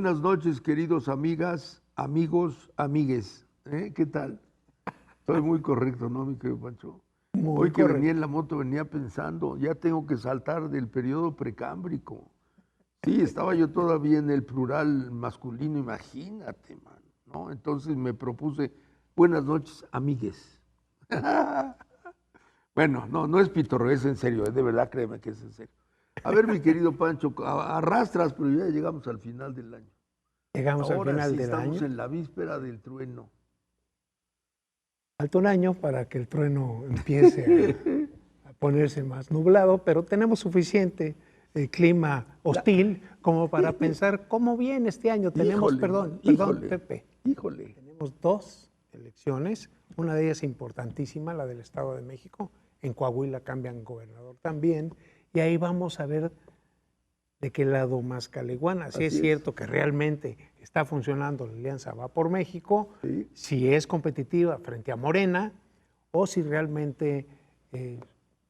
Buenas noches, queridos amigas, amigos, amigues. ¿Qué tal? Estoy muy correcto, ¿no, mi querido Pancho? Muy Hoy que correcto. venía en la moto, venía pensando, ya tengo que saltar del periodo precámbrico. Sí, estaba yo todavía en el plural masculino, imagínate, man, ¿no? Entonces me propuse, buenas noches, amigues. Bueno, no es pitorro, es en serio, de verdad, créeme que es en serio. A ver, mi querido Pancho, arrastras, pero ya llegamos al final del año. Llegamos al Ahora final sí del estamos año. en la víspera del trueno. Falta un año para que el trueno empiece a ponerse más nublado, pero tenemos suficiente clima hostil como para pensar cómo viene este año. Tenemos, Híjole, man, perdón, híjole, Pepe, híjole. tenemos dos elecciones, una de ellas importantísima, la del Estado de México. En Coahuila cambian gobernador también, y ahí vamos a ver de qué lado más caliguana. Si es Así es. cierto que realmente está funcionando la Alianza Va por México, Sí. si es competitiva frente a Morena, o si realmente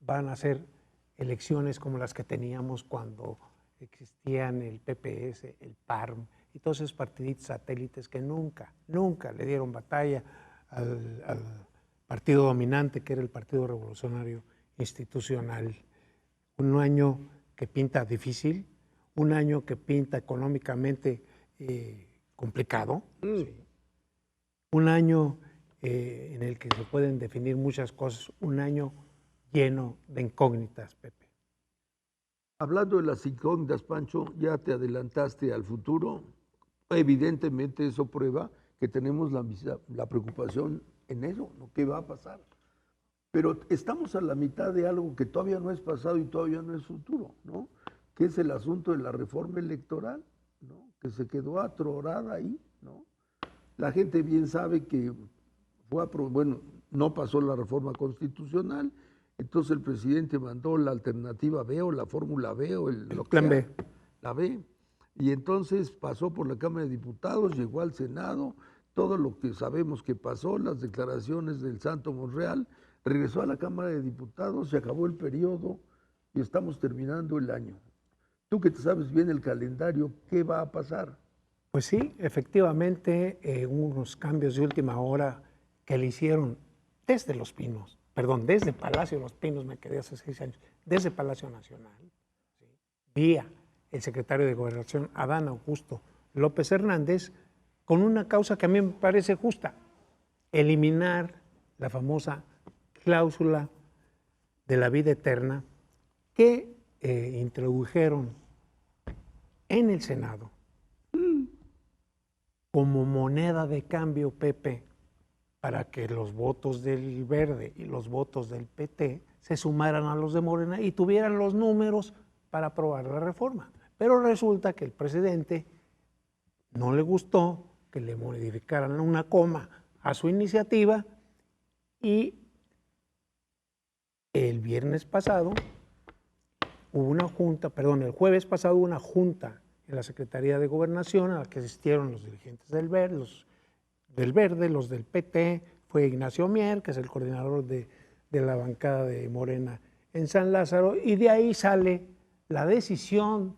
van a ser elecciones como las que teníamos cuando existían el PPS, el PARM y todos esos partiditos satélites que nunca le dieron batalla al partido dominante, que era el Partido Revolucionario Institucional. Un año que pinta difícil, un año que pinta económicamente complicado, ¿sí? Un año en el que se pueden definir muchas cosas, un año lleno de incógnitas, Pepe. Hablando de las incógnitas, Pancho, ya te adelantaste al futuro. Evidentemente eso prueba que tenemos la preocupación en eso, ¿no? ¿Qué va a pasar? Pero estamos a la mitad de algo que todavía no es pasado y todavía no es futuro, ¿no? Que es el asunto de la reforma electoral, ¿no? Que se quedó atorada ahí, ¿no? La gente bien sabe que bueno, no pasó la reforma constitucional, entonces el presidente mandó la alternativa B o la fórmula B o lo que Plan sea, B. la B, y entonces pasó por la Cámara de Diputados, llegó al Senado, todo lo que sabemos que pasó, las declaraciones del Santo Monreal, regresó a la Cámara de Diputados, se acabó el periodo y estamos terminando el año. Tú que te sabes bien el calendario, ¿qué va a pasar? Pues sí, efectivamente, unos cambios de última hora que le hicieron desde Los Pinos, perdón, desde Palacio de los Pinos, me quedé hace 6 años, desde Palacio Nacional, ¿sí? Vía el secretario de Gobernación, Adán Augusto López Hernández, con una causa que a mí me parece justa, eliminar la famosa cláusula de la vida eterna que introdujeron en el Senado como moneda de cambio, Pepe, para que los votos del Verde y los votos del PT se sumaran a los de Morena y tuvieran los números para aprobar la reforma. Pero resulta que el presidente no le gustó que le modificaran una coma a su iniciativa y el viernes pasado hubo una junta, perdón, el jueves pasado hubo una junta en la Secretaría de Gobernación a la que asistieron los dirigentes del Verde, los del PT, fue Ignacio Mier, que es el coordinador de la bancada de Morena en San Lázaro, y de ahí sale la decisión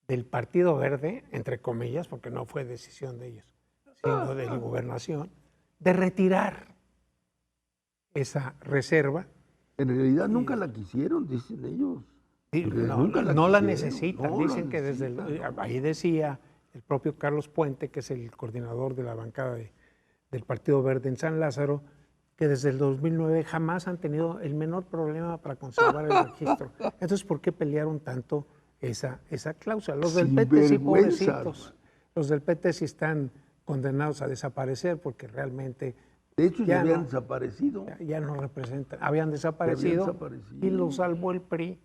del Partido Verde, entre comillas, porque no fue decisión de ellos, sino de la Gobernación, de retirar esa reserva. En realidad nunca la quisieron, dicen ellos. No la necesitan, no dicen la que necesitan, ahí decía el propio Carlos Puente, que es el coordinador de la bancada del Partido Verde en San Lázaro, que desde el 2009 jamás han tenido el menor problema para conservar el registro. Entonces, ¿por qué pelearon tanto esa cláusula? Los del PT sí, pobrecitos. Los del PT sí están condenados a desaparecer porque realmente De hecho, ya habían no, desaparecido. ya no representan, habían desaparecido y los salvó el PRI.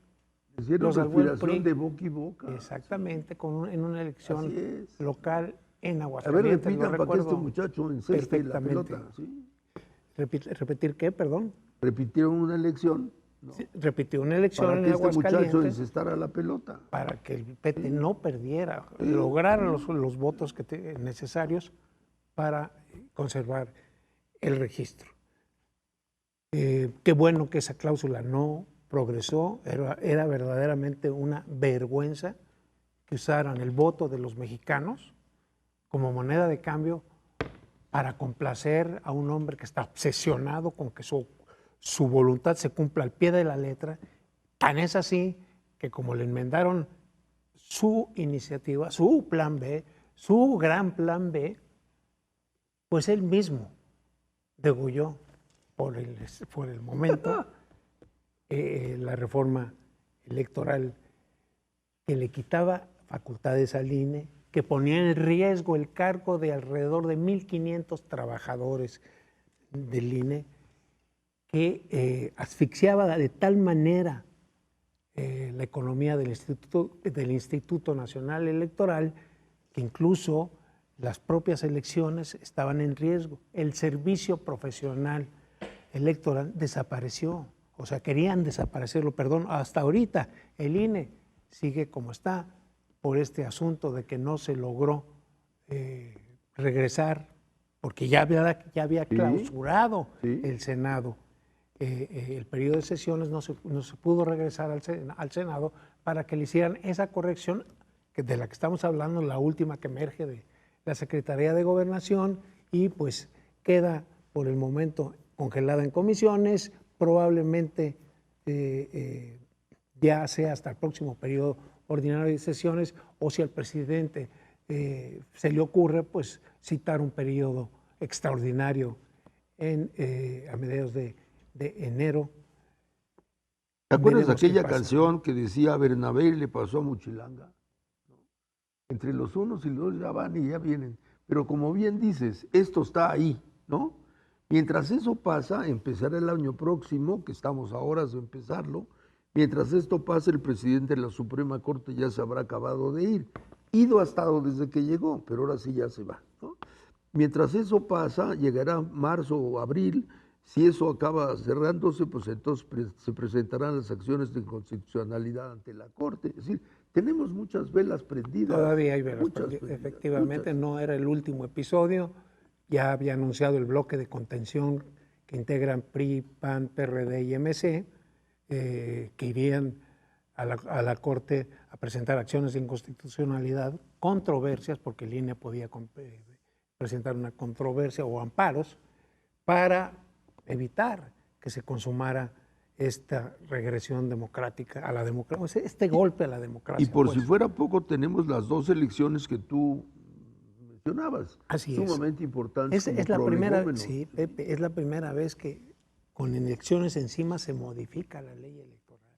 Hicieron respiración de boca y boca. Exactamente, en una elección Así es. local en A ver, Aguascalientes. repitan para que este muchacho enceste la perfectamente. pelota. ¿Sí? ¿Repetir qué? Perdón. Repitieron una elección, ¿no? Sí, repitió una elección Para en que este muchacho Aguascalientes encestara la pelota. para que el PT no perdiera, lograra los votos necesarios para conservar el registro. Qué bueno que esa cláusula no progresó, era verdaderamente una vergüenza que usaran el voto de los mexicanos como moneda de cambio para complacer a un hombre que está obsesionado con que su voluntad se cumpla al pie de la letra. Tan es así que como le enmendaron su iniciativa, su plan B, su gran plan B, pues él mismo degolló por el momento la reforma electoral que le quitaba facultades al INE, que ponía en riesgo el cargo de alrededor de 1.500 trabajadores del INE, que asfixiaba de tal manera la economía del Instituto Nacional Electoral que incluso las propias elecciones estaban en riesgo. El servicio profesional electoral desapareció, o sea, querían desaparecerlo, perdón, hasta ahorita el INE sigue como está por este asunto de que no se logró regresar, porque ya había clausurado el Senado. El periodo de sesiones no se pudo regresar al Senado para que le hicieran esa corrección de la que estamos hablando, la última que emerge de la Secretaría de Gobernación, y pues queda por el momento congelada en comisiones, probablemente ya sea hasta el próximo periodo ordinario de sesiones, o si al presidente se le ocurre pues citar un periodo extraordinario a mediados de enero. ¿Te acuerdas de aquella canción que decía a Bernabé le pasó a Muchilanga? Entre los unos y los dos ya van y ya vienen. Pero como bien dices, esto está ahí, ¿no? Mientras eso pasa, empezará el año próximo, que estamos a horas de empezarlo. Mientras esto pasa, el presidente de la Suprema Corte ya se habrá acabado de ir. Ido ha estado desde que llegó, pero ahora sí ya se va, ¿no? Mientras eso pasa, llegará marzo o abril. Si eso acaba cerrándose, pues entonces se presentarán las acciones de inconstitucionalidad ante la Corte. Es decir, tenemos muchas velas prendidas. Todavía hay velas prendidas. Efectivamente, no era el último episodio. Ya había anunciado el bloque de contención que integran PRI, PAN, PRD y MC, que irían a la Corte a presentar acciones de inconstitucionalidad, controversias, porque el INE podía presentar una controversia o amparos para evitar que se consumara esta regresión democrática a la democracia, este golpe a la democracia. Y por si fuera poco, tenemos las dos elecciones que tú mencionabas. Así sumamente importantes. Es la primera, sí, Pepe, es la primera vez que con elecciones encima se modifica la ley electoral.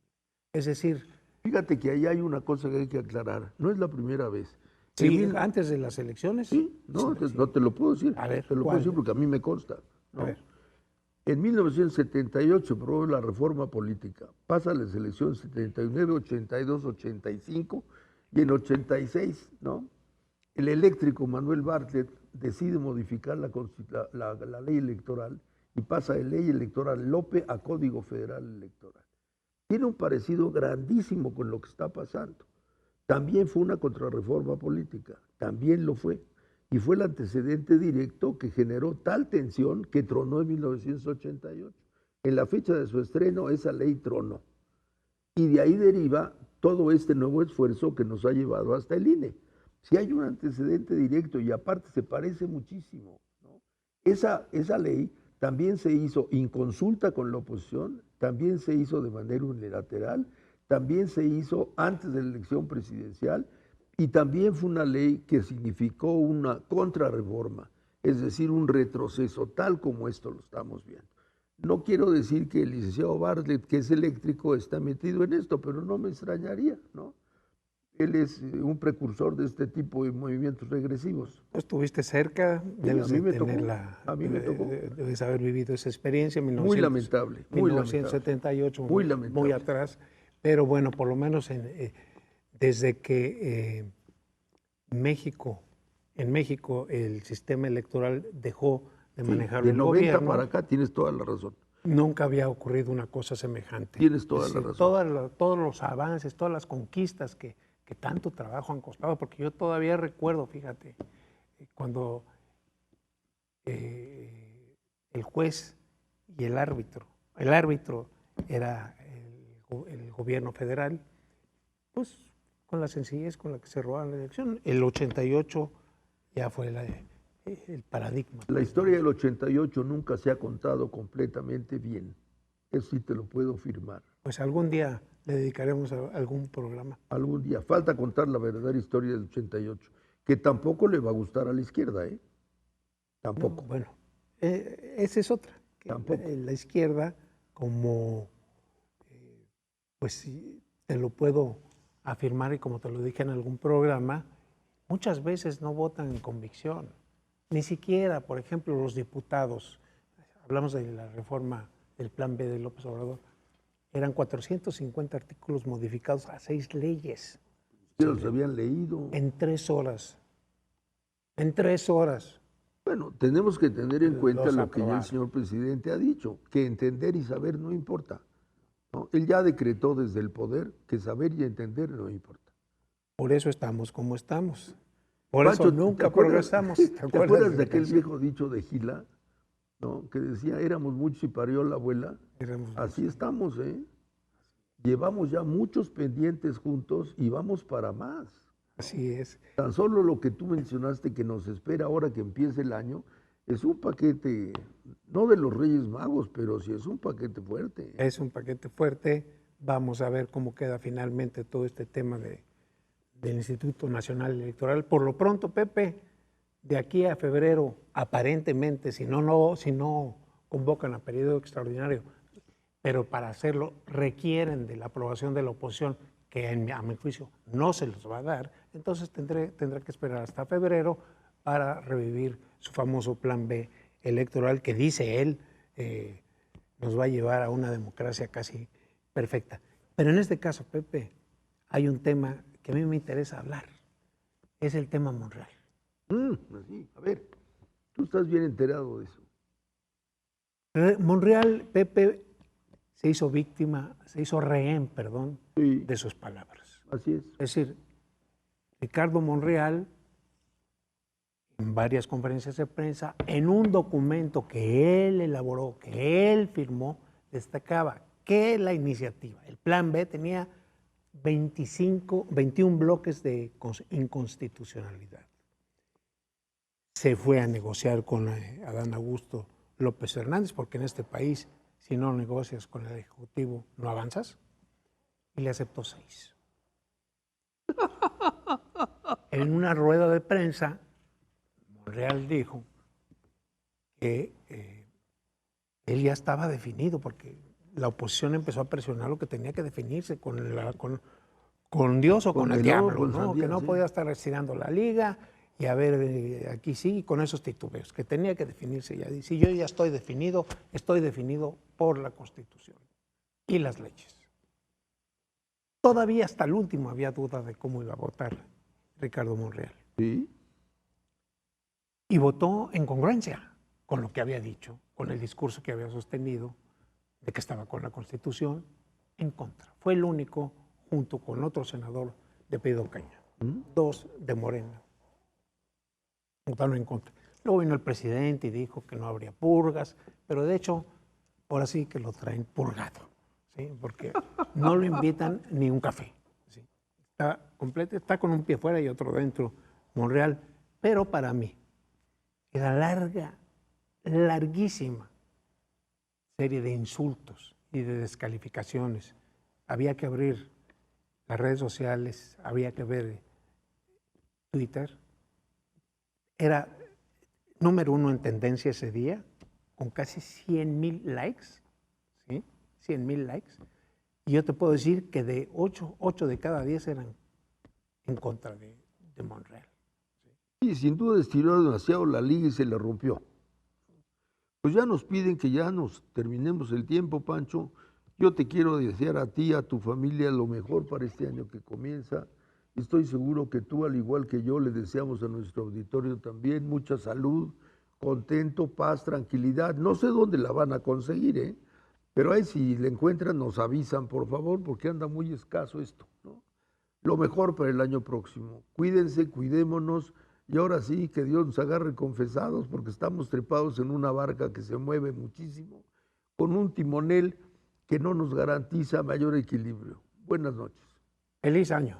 Es decir, fíjate que ahí hay una cosa que hay que aclarar. No es la primera vez. Sí, antes de las elecciones. Sí, no, no te lo puedo decir. A ver, te lo puedo decir porque a mí me consta, ¿no? A ver. En 1978 aprobó la reforma política, pasa las elecciones 79, 82, 85 y en 86, ¿no? El eléctrico Manuel Bartlett decide modificar la ley electoral y pasa de ley electoral Lope a Código Federal Electoral. Tiene un parecido grandísimo con lo que está pasando. También fue una contrarreforma política, también lo fue. Y fue el antecedente directo que generó tal tensión que tronó en 1988. En la fecha de su estreno, esa ley tronó. Y de ahí deriva todo este nuevo esfuerzo que nos ha llevado hasta el INE. Si hay un antecedente directo y aparte se parece muchísimo, ¿no? Esa ley también se hizo en consulta con la oposición, también se hizo de manera unilateral, también se hizo antes de la elección presidencial. Y también fue una ley que significó una contrarreforma, es decir, un retroceso, tal como esto lo estamos viendo. No quiero decir que el licenciado Bartlett, que es eléctrico, está metido en esto, pero no me extrañaría, ¿no? Él es un precursor de este tipo de movimientos regresivos. Estuviste cerca, debes de a mí me tocó. Debes haber vivido esa experiencia. Muy lamentable. 1978, muy atrás, pero bueno, por lo menos desde que en México el sistema electoral dejó de manejarlo el gobierno. De 90 para acá tienes toda la razón. Nunca había ocurrido una cosa semejante. Tienes toda la razón. Todos los avances, todas las conquistas que tanto trabajo han costado, porque yo todavía recuerdo, fíjate, cuando el juez y el árbitro era el gobierno federal, pues con la sencillez con la que se robaron la elección. El 88 ya fue el paradigma. La historia del 88 nunca se ha contado completamente bien. Eso sí te lo puedo afirmar. Pues algún día le dedicaremos a algún programa. Algún día. Falta contar la verdadera historia del 88, que tampoco le va a gustar a la izquierda, ¿eh? Tampoco. No, bueno, esa es otra. Que Tampoco. la izquierda, como pues sí, te lo puedo afirmar y como te lo dije en algún programa, muchas veces no votan en convicción. Ni siquiera, por ejemplo, los diputados, hablamos de la reforma del Plan B de López Obrador, eran 450 artículos modificados a 6 leyes. Ya los habían leído. En 3 horas. En 3 horas. Bueno, tenemos que tener en cuenta Los lo que ya el aprobaron. señor presidente ha dicho, que entender y saber no importa, ¿no? Él ya decretó desde el poder que saber y entender no importa. Por eso estamos como estamos. Por Pancho, eso nunca progresamos. ¿Te acuerdas de aquel canción? viejo dicho de Gila, ¿no? Que decía, éramos muchos y parió la abuela? Éramos Así estamos, ¿eh? Llevamos ya muchos pendientes juntos y vamos para más. Así es. Tan solo lo que tú mencionaste que nos espera ahora que empiece el año es un paquete, no de los Reyes Magos, pero sí es un paquete fuerte. Es un paquete fuerte. Vamos a ver cómo queda finalmente todo este tema del Instituto Nacional Electoral. Por lo pronto, Pepe, de aquí a febrero, aparentemente, si no convocan a periodo extraordinario, pero para hacerlo requieren de la aprobación de la oposición, que a mi juicio no se los va a dar, entonces tendrá que esperar hasta febrero para revivir su famoso plan B electoral que dice él nos va a llevar a una democracia casi perfecta. Pero en este caso, Pepe, hay un tema que a mí me interesa hablar. Es el tema Monreal. Así, a ver, tú estás bien enterado de eso. Monreal, Pepe, se hizo rehén, perdón, Sí, de sus palabras. así es. Es decir, Ricardo Monreal, en varias conferencias de prensa, en un documento que él elaboró, que él firmó, destacaba que la iniciativa, el plan B, tenía 21 bloques de inconstitucionalidad. Se fue a negociar con Adán Augusto López Hernández, porque en este país, si no negocias con el Ejecutivo, no avanzas, y le aceptó 6. En una rueda de prensa, Monreal dijo que él ya estaba definido, porque la oposición empezó a presionar lo que tenía que definirse con Dios o con el diablo, con ¿no? Sandía, Que no sí. podía estar estirando la liga y a ver, aquí sí, con esos titubeos, que tenía que definirse ya. Dice, yo ya estoy definido por la Constitución y las leyes. Todavía hasta el último había duda de cómo iba a votar Ricardo Monreal. Sí, Y votó en congruencia con lo que había dicho, con el discurso que había sostenido, de que estaba con la Constitución, en contra. Fue el único, junto con otro senador de Pedro Caña, 2 de Morena, votaron en contra. Luego vino el presidente y dijo que no habría purgas, pero de hecho, ahora sí que lo traen purgado, ¿sí? Porque no lo invitan ni un café, ¿sí? Está completo, está con un pie fuera y otro dentro, Monreal, pero para mí, era larguísima serie de insultos y de descalificaciones. Había que abrir las redes sociales, había que ver Twitter. Era número 1 en tendencia ese día, con casi 100,000 likes, ¿sí? 100,000 likes. Y yo te puedo decir que de 8 de cada 10 eran en contra de Monreal. y sin duda estiró demasiado la liga y se le rompió. Pues ya nos piden que ya nos terminemos el tiempo, Pancho. Yo te quiero desear a ti, a tu familia, lo mejor para este año que comienza. Estoy seguro que tú, al igual que yo, le deseamos a nuestro auditorio también mucha salud, contento, paz, tranquilidad. No sé dónde la van a conseguir, ¿eh? Pero ahí si la encuentran nos avisan, por favor, porque anda muy escaso esto, ¿no? Lo mejor para el año próximo. Cuídense, cuidémonos. Y ahora sí, que Dios nos agarre confesados, porque estamos trepados en una barca que se mueve muchísimo, con un timonel que no nos garantiza mayor equilibrio. Buenas noches. Feliz año.